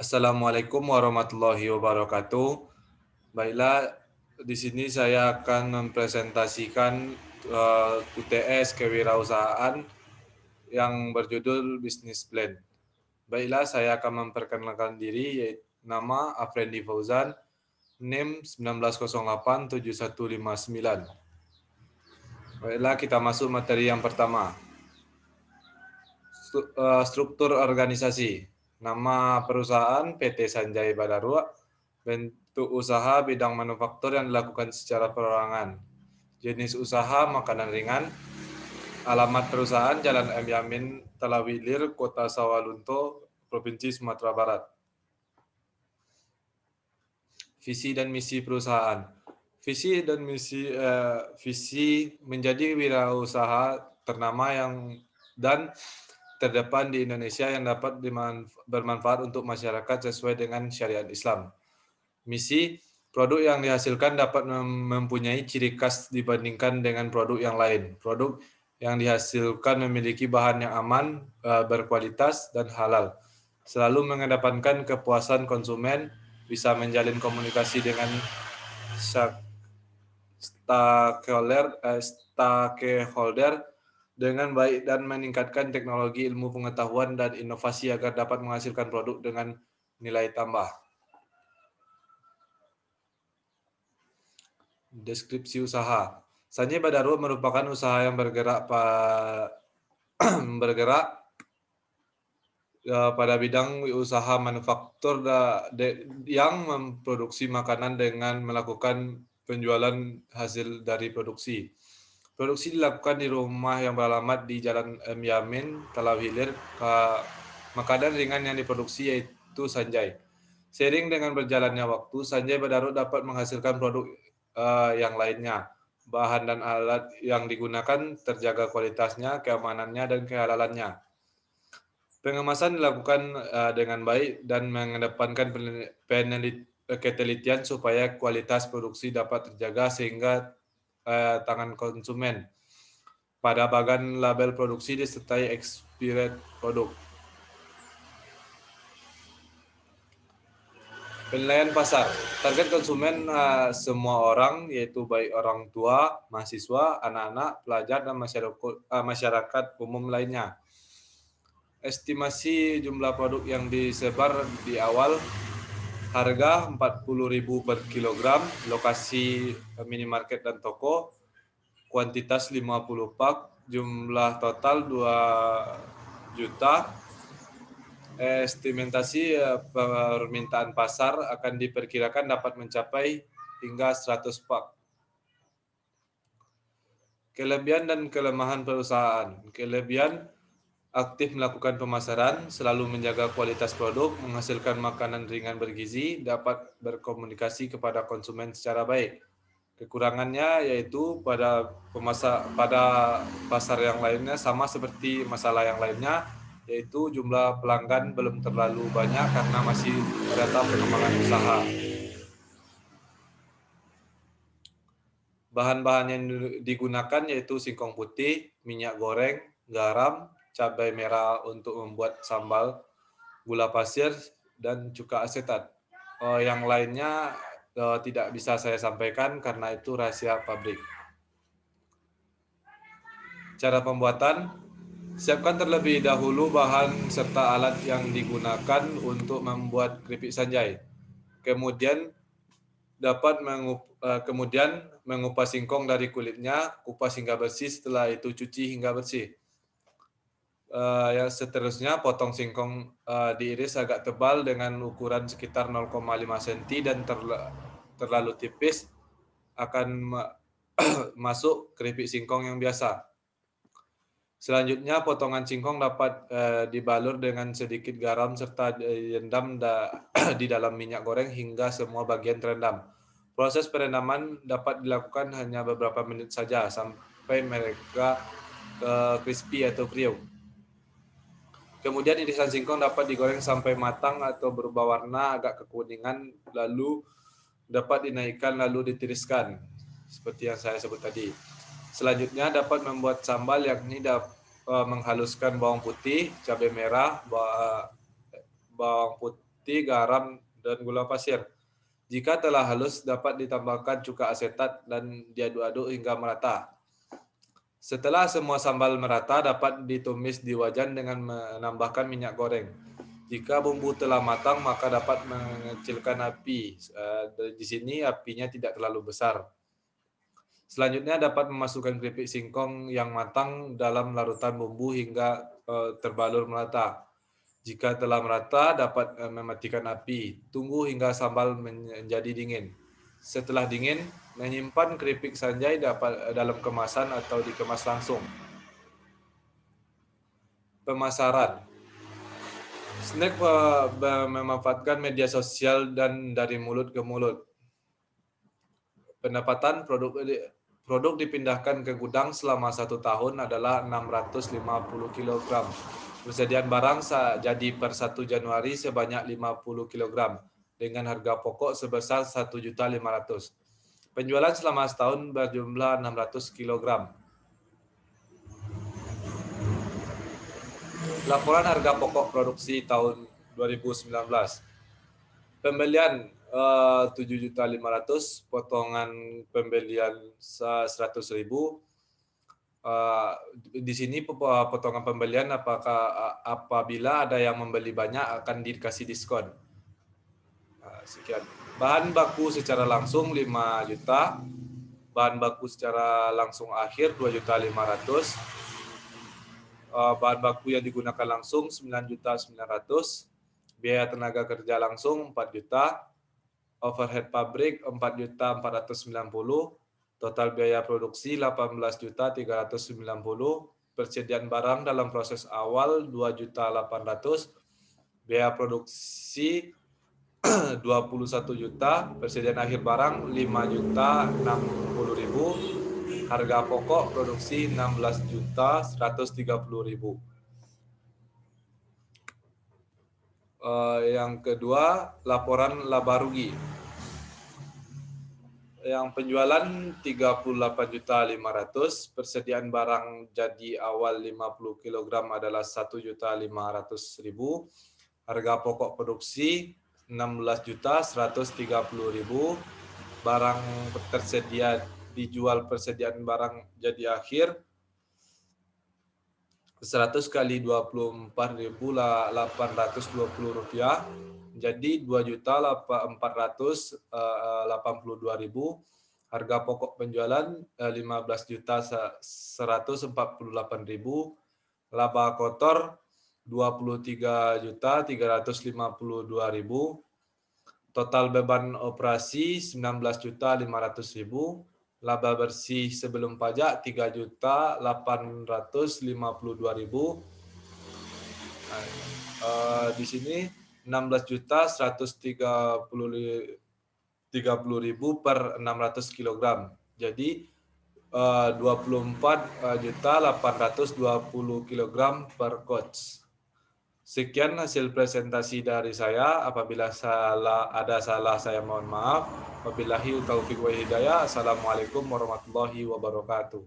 Assalamualaikum warahmatullahi wabarakatuh. Baiklah, di sini saya akan mempresentasikan UTS kewirausahaan yang berjudul Business Plan. Baiklah, saya akan memperkenalkan diri, yaitu nama Afrendi Fauzan, NIM 19087159. Baiklah, kita masuk materi yang pertama. Struktur organisasi. Nama perusahaan PT Sanjay Badarua. Bentuk usaha bidang manufaktur yang dilakukan secara perorangan. Jenis usaha makanan ringan. Alamat perusahaan Jalan M. Yamin, Talawilir, Kota Sawalunto, Provinsi Sumatera Barat. Visi dan misi perusahaan. Visi menjadi wirausaha ternama dan terdepan di Indonesia yang dapat bermanfaat untuk masyarakat sesuai dengan syariat Islam. Misi, produk yang dihasilkan dapat mempunyai ciri khas dibandingkan dengan produk yang lain. Produk yang dihasilkan memiliki bahan yang aman, berkualitas, dan halal. Selalu mengedepankan kepuasan konsumen, bisa menjalin komunikasi dengan stakeholder dengan baik dan meningkatkan teknologi ilmu pengetahuan dan inovasi agar dapat menghasilkan produk dengan nilai tambah. Deskripsi usaha. Sanjay Badarua merupakan usaha yang bergerak pada bidang usaha manufaktur yang memproduksi makanan dengan melakukan penjualan hasil dari produksi. Produksi dilakukan di rumah yang beralamat di Jalan M. Yamin, Talawilir. Makanan ringan yang diproduksi yaitu Sanjay. Seiring dengan berjalannya waktu, Sanjay Badarua dapat menghasilkan produk yang lainnya. Bahan dan alat yang digunakan terjaga kualitasnya, keamanannya, dan kehalalannya. Pengemasan dilakukan dengan baik dan mengedepankan ketelitian supaya kualitas produksi dapat terjaga sehingga tangan konsumen. Pada bagian label produksi disertai expired produk. Penilaian pasar. Target konsumen semua orang, yaitu baik orang tua, mahasiswa, anak-anak, pelajar, dan masyarakat umum lainnya. Estimasi jumlah produk yang disebar di awal. Harga 40.000 per kilogram, lokasi minimarket dan toko, kuantitas 50 pak, jumlah total 2 juta. Estimasi permintaan pasar akan diperkirakan dapat mencapai hingga 100 pak. Kelebihan dan kelemahan perusahaan. Kelebihan, aktif melakukan pemasaran, selalu menjaga kualitas produk, menghasilkan makanan ringan bergizi, dapat berkomunikasi kepada konsumen secara baik. Kekurangannya yaitu pada pasar yang lainnya sama seperti masalah yang lainnya, yaitu jumlah pelanggan belum terlalu banyak karena masih pada tahap pengembangan usaha. Bahan-bahan yang digunakan yaitu singkong putih, minyak goreng, garam, cabai merah untuk membuat sambal, gula pasir, dan cuka asetat. Yang lainnya tidak bisa saya sampaikan karena itu rahasia pabrik. Cara pembuatan, siapkan terlebih dahulu bahan serta alat yang digunakan untuk membuat keripik Sanjay. Kemudian mengupas singkong dari kulitnya, kupas hingga bersih, setelah itu cuci hingga bersih. Yang seterusnya, potong singkong diiris agak tebal dengan ukuran sekitar 0,5 cm dan terlalu tipis akan masuk keripik singkong yang biasa. Selanjutnya, potongan singkong dapat dibalur dengan sedikit garam serta direndam di dalam minyak goreng hingga semua bagian terendam. Proses perendaman dapat dilakukan hanya beberapa menit saja sampai mereka crispy atau kriuk. Kemudian irisan singkong dapat digoreng sampai matang atau berubah warna agak kekuningan, lalu dapat dinaikkan lalu ditiriskan seperti yang saya sebut tadi. Selanjutnya dapat membuat sambal, yakni menghaluskan bawang putih, cabai merah, bawang putih, putih, garam, dan gula pasir. Jika telah halus, dapat ditambahkan cuka asetat dan diaduk-aduk hingga merata. Setelah semua sambal merata, dapat ditumis di wajan dengan menambahkan minyak goreng. Jika bumbu telah matang, maka dapat mengecilkan api. Di sini apinya tidak terlalu besar. Selanjutnya dapat memasukkan keripik singkong yang matang dalam larutan bumbu hingga terbalur merata. Jika telah merata, dapat mematikan api. Tunggu hingga sambal menjadi dingin. Setelah dingin, menyimpan keripik sanjai dalam kemasan atau dikemas langsung. Pemasaran. Snack memanfaatkan media sosial dan dari mulut ke mulut. Pendapatan produk dipindahkan ke gudang selama 1 tahun adalah 650 kg. Persediaan barang jadi per 1 Januari sebanyak 50 kg dengan harga pokok sebesar 1.500.000. Penjualan selama setahun berjumlah 600 kg. Laporan harga pokok produksi tahun 2019. Pembelian 7.500.000, potongan pembelian 100.000. Di sini potongan pembelian apabila ada yang membeli banyak akan dikasih diskon. Sekian. Bahan baku secara langsung 5 juta. Bahan baku secara langsung akhir 2.500.000. Bahan baku yang digunakan langsung 9.900.000. Biaya tenaga kerja langsung 4 juta. Overhead pabrik 4.490.000. Total biaya produksi 18.390.000. Persediaan barang dalam proses awal 2.800.000. Biaya produksi 21 juta. Persediaan akhir barang 5.060.000. Harga pokok produksi 16.130.000. Yang kedua, laporan laba rugi. Yang penjualan 38.500.000, persediaan barang jadi awal 50 kg adalah 1.500.000. Harga pokok produksi 16.130.000. Barang tersedia dijual persediaan barang jadi akhir 100 kali 24.820 rupiah, jadi 2.482.000. Harga pokok penjualan 15.148.000. Laba kotor 23.352.000. Total beban operasi 19.500.000. Laba bersih sebelum pajak 3.852.000. Di sini 16.130.000 per 600 kg. Jadi 24.820 kg per coach. Sekian hasil presentasi dari saya. Apabila ada salah, saya mohon maaf. Wabillahi taufiq wa hidayah. Assalamualaikum warahmatullahi wabarakatuh.